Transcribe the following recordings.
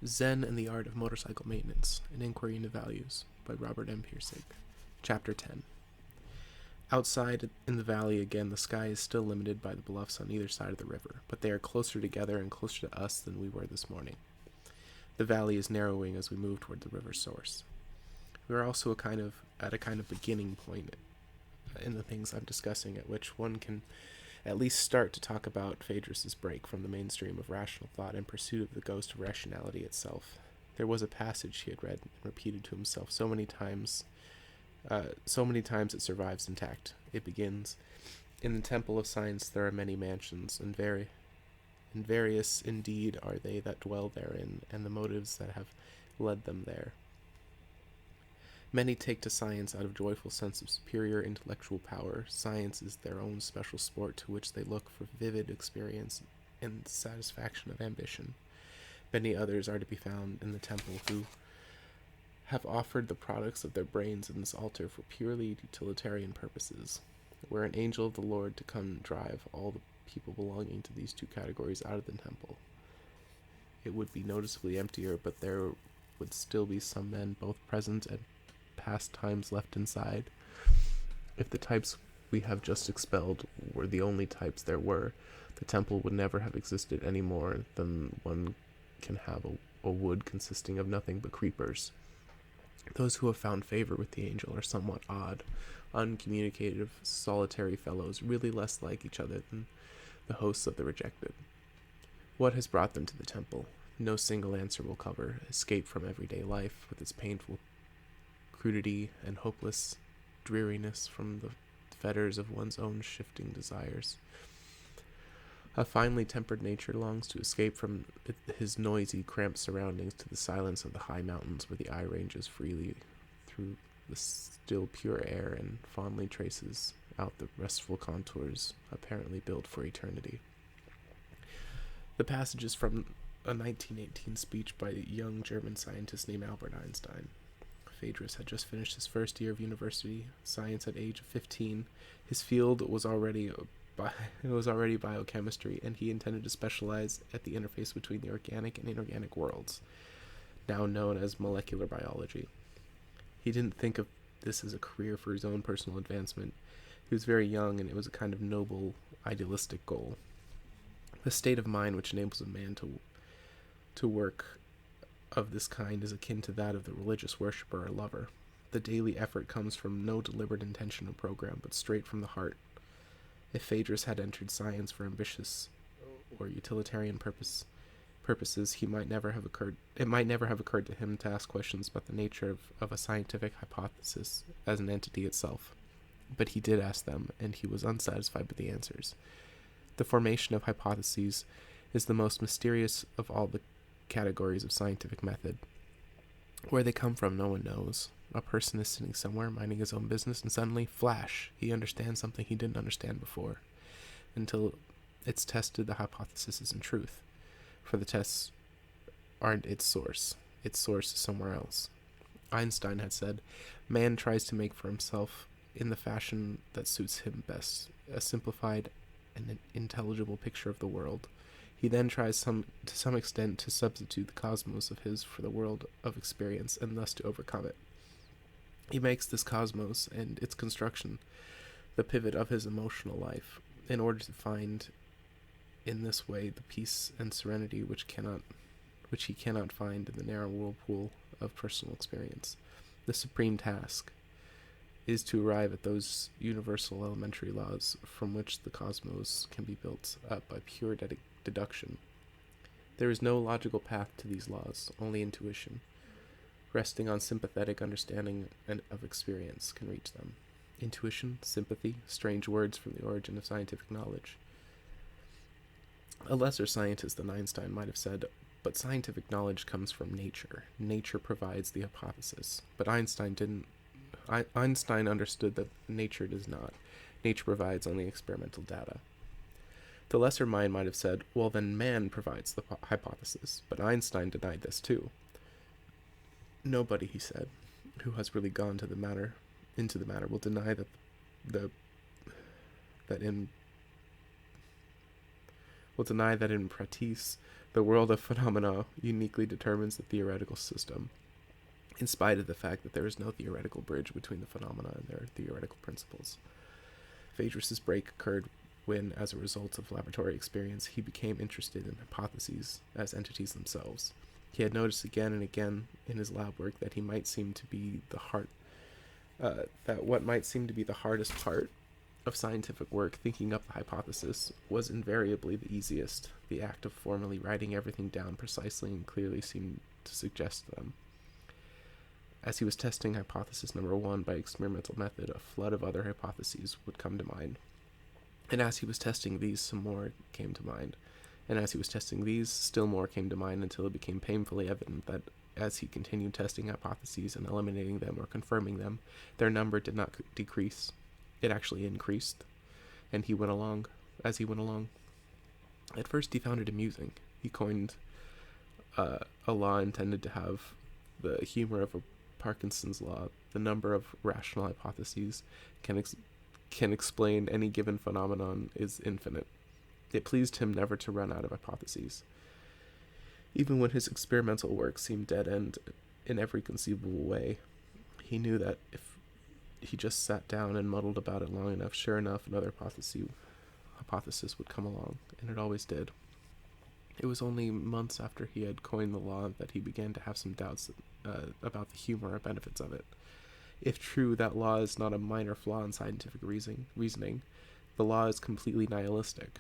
Zen and the Art of Motorcycle Maintenance, An Inquiry into Values, by Robert M. Persig. Chapter 10. Outside in the valley again, the sky is still limited by the bluffs on either side of the river, but they are closer together and closer to us than we were this morning. The valley is narrowing as we move toward the river's source. We are also at a kind of beginning point in the things I'm discussing, at which one can at least start to talk about Phaedrus's break from the mainstream of rational thought in pursuit of the ghost of rationality itself. There was a passage he had read and repeated to himself so many times it survives intact. It begins, "In the temple of science there are many mansions, and various indeed are they that dwell therein, and the motives that have led them there. Many take to science out of joyful sense of superior intellectual power. Science is their own special sport to which they look for vivid experience and the satisfaction of ambition. Many others are to be found in the temple who have offered the products of their brains in this altar for purely utilitarian purposes. Were an angel of the Lord to come drive all the people belonging to these two categories out of the temple, it would be noticeably emptier, but there would still be some men, both present and past times, left inside. If the types we have just expelled were the only types there were, the temple would never have existed any more than one can have a wood consisting of nothing but creepers. Those who have found favor with the angel are somewhat odd, uncommunicative, solitary fellows, really less like each other than the hosts of the rejected. What has brought them to the temple? No single answer will cover. Escape from everyday life, with its painful crudity and hopeless dreariness from the fetters of one's own shifting desires. A finely tempered nature longs to escape from his noisy, cramped surroundings to the silence of the high mountains where the eye ranges freely through the still pure air and fondly traces out the restful contours apparently built for eternity. The passage is from a 1918 speech by a young German scientist named Albert Einstein. Phaedrus had just finished his first year of university science at age of 15. His field was already biochemistry, and he intended to specialize at the interface between the organic and inorganic worlds, now known as molecular biology. He didn't think of this as a career for his own personal advancement. He was very young, and it was a kind of noble, idealistic goal. The state of mind which enables a man to work of this kind is akin to that of the religious worshipper or lover. The daily effort comes from no deliberate intention or program, but straight from the heart. If Phaedrus had entered science for ambitious or utilitarian purposes, it might never have occurred to him to ask questions about the nature of a scientific hypothesis as an entity itself. But he did ask them, and he was unsatisfied with the answers. The formation of hypotheses is the most mysterious of all the categories of scientific method. Where they come from, no one knows. A person is sitting somewhere minding his own business, and suddenly, flash, he understands something he didn't understand before. Until it's tested, the hypothesis isn't truth, for the tests aren't its source. Its source is somewhere else. Einstein had said, "Man tries to make for himself, in the fashion that suits him best, a simplified and intelligible picture of the world. He then tries to some extent to substitute the cosmos of his for the world of experience, and thus to overcome it. He makes this cosmos and its construction the pivot of his emotional life, in order to find in this way the peace and serenity which he cannot find in the narrow whirlpool of personal experience. The supreme task is to arrive at those universal elementary laws from which the cosmos can be built up by pure deduction. There is no logical path to these laws, only intuition, resting on sympathetic understanding and of experience, can reach them. Intuition, sympathy, strange words from the origin of scientific knowledge. A lesser scientist than Einstein might have said, but scientific knowledge comes from nature. Nature provides the hypothesis. But Einstein didn't. Einstein understood that nature does not. Nature provides only experimental data. The lesser mind might have said, well, then man provides the hypothesis. But Einstein denied this too. Nobody, he said, who has really gone into the matter will deny that in practice The world of phenomena uniquely determines the theoretical system, in spite of the fact that there is no theoretical bridge between the phenomena and their theoretical principles. Phaedrus's break occurred when, as a result of laboratory experience, he became interested in hypotheses as entities themselves. He had noticed again and again in his lab work that what might seem to be the hardest part of scientific work, thinking up the hypothesis, was invariably the easiest. The act of formally writing everything down precisely and clearly seemed to suggest them. As he was testing hypothesis number 1 by experimental method, a flood of other hypotheses would come to mind. And as he was testing these, some more came to mind. And as he was testing these, still more came to mind, until it became painfully evident that as he continued testing hypotheses and eliminating them or confirming them, their number did not decrease. It actually increased. And he went along. At first he found it amusing. He coined a law intended to have the humor of a Parkinson's law. The number of rational hypotheses can explain any given phenomenon is infinite. It pleased him never to run out of hypotheses. Even when his experimental work seemed dead-end in every conceivable way, he knew that if he just sat down and muddled about it long enough, sure enough, another hypothesis would come along, and it always did. It was only months after he had coined the law that he began to have some doubts about the humor or benefits of it. If true, that law is not a minor flaw in scientific reasoning. The law is completely nihilistic.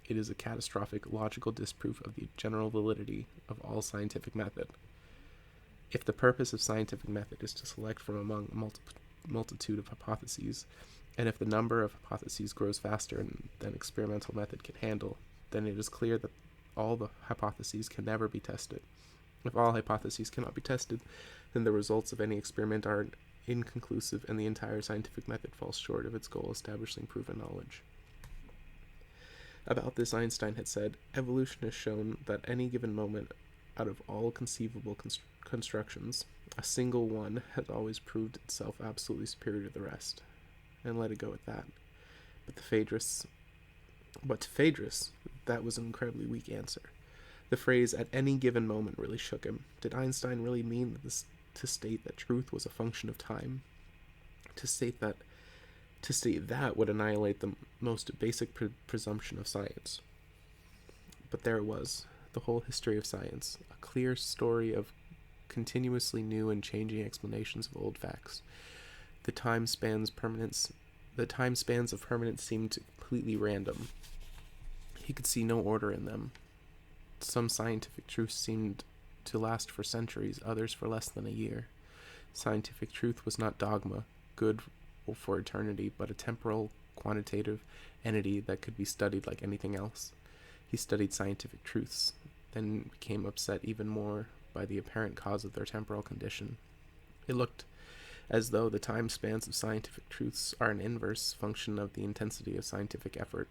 It is a catastrophic logical disproof of the general validity of all scientific method. If the purpose of scientific method is to select from among a multitude of hypotheses, and if the number of hypotheses grows faster than experimental method can handle, then it is clear that all the hypotheses can never be tested. If all hypotheses cannot be tested, then the results of any experiment are inconclusive, and the entire scientific method falls short of its goal establishing proven knowledge. About this, Einstein had said, "Evolution has shown that any given moment, out of all conceivable constructions, a single one has always proved itself absolutely superior to the rest," and let it go at that. But to Phaedrus, that was an incredibly weak answer. The phrase "at any given moment" really shook him. Did Einstein really mean to state that truth was a function of time? To state that would annihilate the most basic presumption of science. But there it was, the whole history of science, a clear story of continuously new and changing explanations of old facts. The time spans of permanence seemed completely random. He could see no order in them. Some scientific truths seemed to last for centuries, others for less than a year. Scientific truth was not dogma, good for eternity, but a temporal, quantitative entity that could be studied like anything else. He studied scientific truths, then became upset even more by the apparent cause of their temporal condition. It looked as though the time spans of scientific truths are an inverse function of the intensity of scientific effort.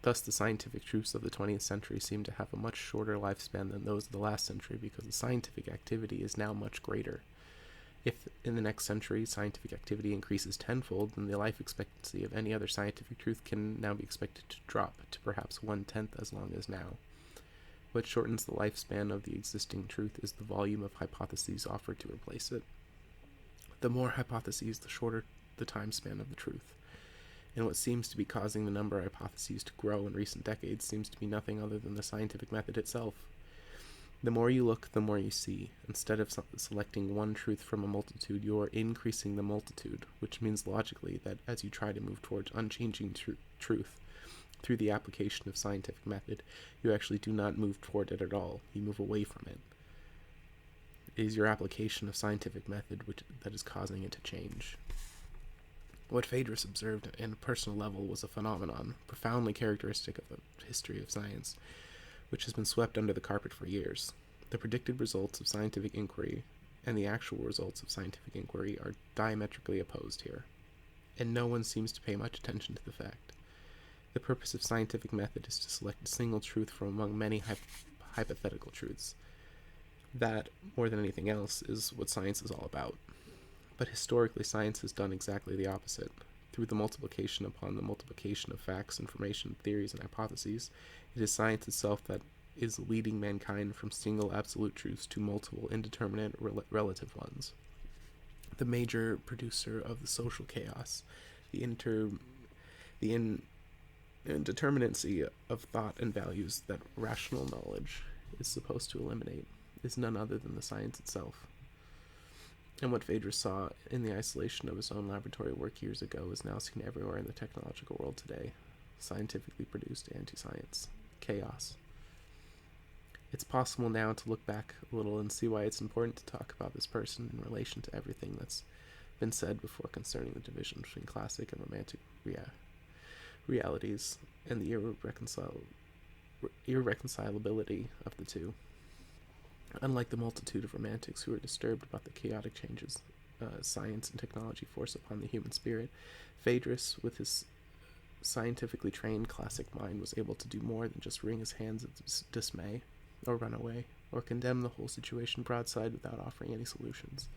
Thus, the scientific truths of the 20th century seem to have a much shorter lifespan than those of the last century, because the scientific activity is now much greater. If in the next century scientific activity increases tenfold, then the life expectancy of any other scientific truth can now be expected to drop to perhaps 1/10 as long as now. What shortens the lifespan of the existing truth is the volume of hypotheses offered to replace it. The more hypotheses, the shorter the time span of the truth. And what seems to be causing the number of hypotheses to grow in recent decades seems to be nothing other than the scientific method itself. The more you look, the more you see. Instead of selecting one truth from a multitude, you are increasing the multitude, which means logically that as you try to move towards unchanging truth through the application of scientific method, you actually do not move toward it at all. You move away from it. It is your application of scientific method that is causing it to change. What Phaedrus observed on a personal level was a phenomenon profoundly characteristic of the history of science, which has been swept under the carpet for years. The predicted results of scientific inquiry and the actual results of scientific inquiry are diametrically opposed here, and no one seems to pay much attention to the fact. The purpose of scientific method is to select a single truth from among many hypothetical truths. That, more than anything else, is what science is all about. But historically, science has done exactly the opposite. Through the multiplication upon the multiplication of facts, information, theories, and hypotheses, it is science itself that is leading mankind from single absolute truths to multiple indeterminate relative ones. The major producer of the social chaos, the indeterminacy of thought and values that rational knowledge is supposed to eliminate, is none other than the science itself. And what Phaedrus saw in the isolation of his own laboratory work years ago is now seen everywhere in the technological world today. Scientifically produced anti-science. Chaos. It's possible now to look back a little and see why it's important to talk about this person in relation to everything that's been said before concerning the division between classic and romantic realities and the irreconcilability of the two. Unlike the multitude of romantics who are disturbed about the chaotic changes science and technology force upon the human spirit, Phaedrus, with his scientifically trained classic mind, was able to do more than just wring his hands in dismay, or run away, or condemn the whole situation broadside without offering any solutions.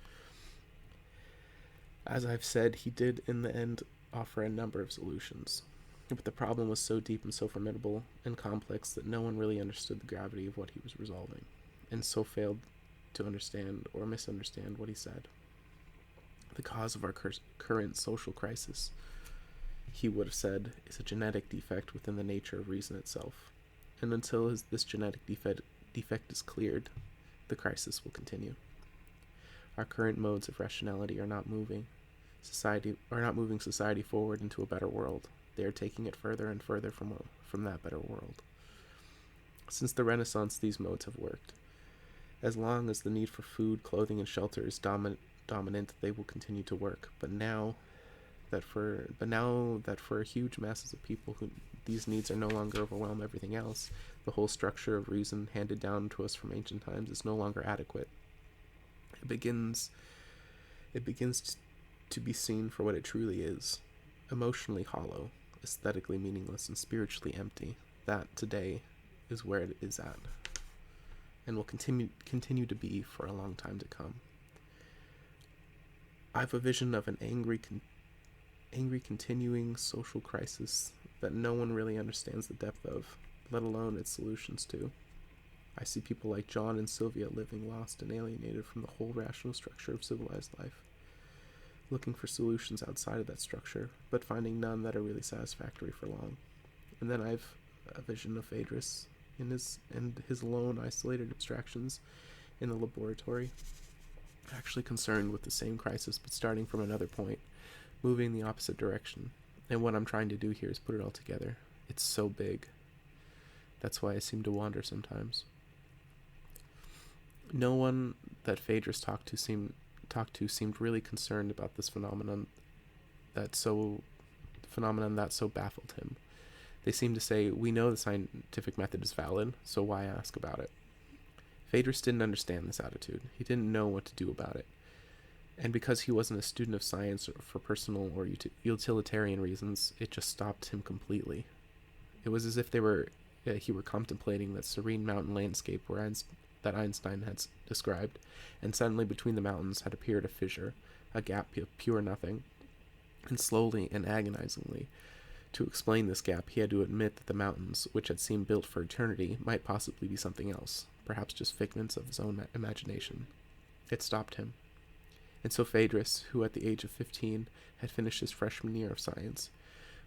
As I've said, he did in the end offer a number of solutions, but the problem was so deep and so formidable and complex that no one really understood the gravity of what he was resolving, and so failed to understand or misunderstand what he said. The cause of our current social crisis, he would have said, is a genetic defect within the nature of reason itself, and until this genetic defect is cleared, the crisis will continue. Our current modes of rationality are not moving society forward into a better world. They are taking it further and further from that better world. Since the Renaissance, these modes have worked. As long as the need for food, clothing, and shelter is dominant, they will continue to work. But now that for huge masses of people who these needs are no longer overwhelm everything else, the whole structure of reason handed down to us from ancient times is no longer adequate. It begins to be seen for what it truly is: emotionally hollow, aesthetically meaningless, and spiritually empty. That today is where it is at, and will continue to be for a long time to come. I have a vision of an angry continuing social crisis that no one really understands the depth of, let alone its solutions to. I see people like John and Sylvia living lost and alienated from the whole rational structure of civilized life, looking for solutions outside of that structure, but finding none that are really satisfactory for long. And then I've a vision of Phaedrus and his lone, isolated abstractions in the laboratory, actually concerned with the same crisis, but starting from another point, moving in the opposite direction. And what I'm trying to do here is put it all together. It's so big. That's why I seem to wander sometimes. No one that Phaedrus talked to seemed really concerned about this phenomenon that so baffled him. They seemed to say, we know the scientific method is valid, so why ask about it? Phaedrus didn't understand this attitude. He didn't know what to do about it. And because he wasn't a student of science for personal or utilitarian reasons, it just stopped him completely. It was as if he were contemplating that serene mountain landscape that Einstein had described, and suddenly between the mountains had appeared a fissure, a gap of pure nothing. And slowly and agonizingly, to explain this gap, he had to admit that the mountains, which had seemed built for eternity, might possibly be something else, perhaps just figments of his own imagination. It stopped him. And so Phaedrus, who at the age of 15 had finished his freshman year of science,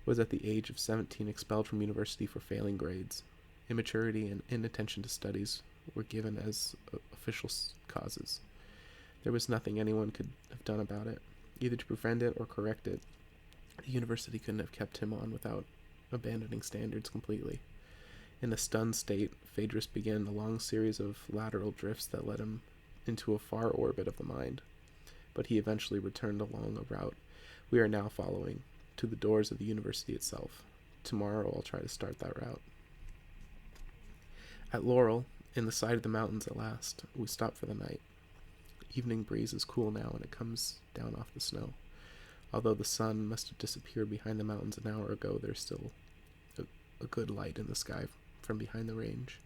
was at the age of 17 expelled from university for failing grades. Immaturity and inattention to studies were given as official causes. There was nothing anyone could have done about it, either to prevent it or correct it. The university couldn't have kept him on without abandoning standards completely. In a stunned state, Phaedrus began a long series of lateral drifts that led him into a far orbit of the mind. But he eventually returned along a route we are now following, to the doors of the university itself. Tomorrow I'll try to start that route. At Laurel, in the sight of the mountains at last, we stop for the night. Evening breeze is cool now, and it comes down off the snow. Although the sun must have disappeared behind the mountains an hour ago, there's still a good light in the sky from behind the range.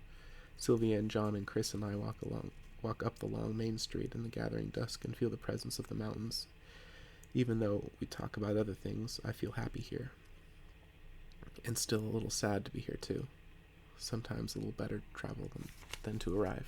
Sylvia and John and Chris and I walk up the long main street in the gathering dusk and feel the presence of the mountains. Even though we talk about other things, I feel happy here. And still a little sad to be here too. sometimes a little better travel than to arrive.